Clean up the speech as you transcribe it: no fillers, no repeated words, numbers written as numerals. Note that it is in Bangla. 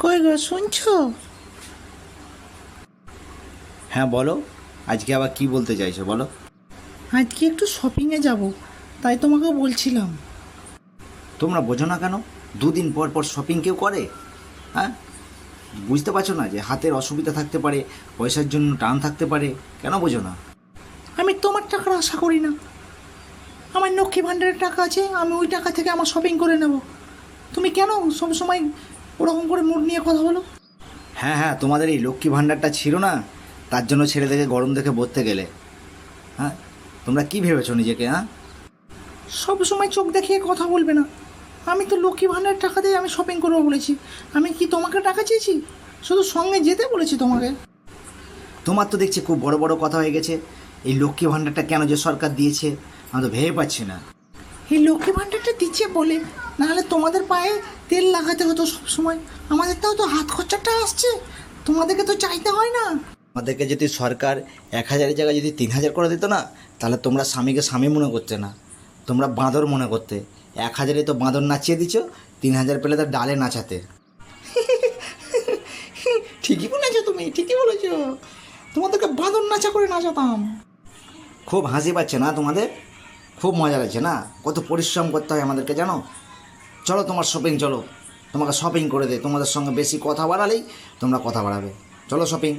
কই গো শুনছো? হ্যাঁ বলো, আজকে আবার কি বলতে চাইছো বলো। আজকে একটু শপিংয়ে যাব, তাই তোমাকে বলছিলাম। তোমরা বোঝো না কেন? দুদিন পর পর শপিং কেউ করে? হ্যাঁ, বুঝতে পারছো না যে হাতের অসুবিধা থাকতে পারে, পয়সার জন্য টান থাকতে পারে? কেন বোঝো না? আমি তোমার টাকার আশা করি না। আমার লক্ষ্মী ভাণ্ডারের টাকা আছে, আমি ওই টাকা থেকে আমার শপিং করে নেব। তুমি কেন সবসময় ওরকম করে মুড নিয়ে কথা বলো? হ্যাঁ হ্যাঁ, তোমাদের এই লক্ষ্মী ভাণ্ডারটা ছিল না, তার জন্য ছেলেদেরকে গরম দেখে বলতে গেলে। হ্যাঁ, তোমরা কি ভেবেছো নিজেকে? হ্যাঁ, সবসময় চোখ দেখিয়ে কথা বলবে না। আমি তো লক্ষ্মী ভাণ্ডারের টাকা দিয়ে আমি শপিং করবো বলেছি। আমি কি তোমাকে টাকা চেয়েছি? শুধু সঙ্গে যেতে বলেছি তোমাকে। তোমার তো দেখছি খুব বড় বড় কথা হয়ে গেছে। এই লক্ষ্মী ভাণ্ডারটা কেন যে সরকার দিয়েছে আমি তো ভেবে পাচ্ছি না। এই লক্ষ্মী ভাণ্ডারটা দিচ্ছে বলে, নাহলে তোমাদের পায়ে তেল লাগাতে হতো সব সময়। আমাদেরটাও তো হাত খরচাটা আসছে, তোমাদেরকে তো চাইতে হয় না। আমাদেরকে যদি সরকার 1,000-এর জায়গায় যদি 3,000 করে দিত না, তাহলে তোমরা স্বামীকে স্বামী মনে করতে না, তোমরা বাঁদর মনে করতে। 1,000-এ তো বাঁদর নাচিয়ে দিচ্ছ, 3,000 পেলে তো ডালে নাচাতে। ঠিকই বলেছো, তুমি ঠিকই বলেছো। তোমাদেরকে বাঁদর নাচা করে নাচাতাম। খুব হাসি পাচ্ছে না তোমাদের? খুব মজা লাগছে না? কত পরিশ্রম করতে হয় আমাদেরকে জানো? চলো তোমার শপিং, চলো তোমাকে শপিং করে দে। তোমাদের সঙ্গে বেশি কথা বাড়ালেই তোমরা কথা বাড়াবে। চলো শপিং।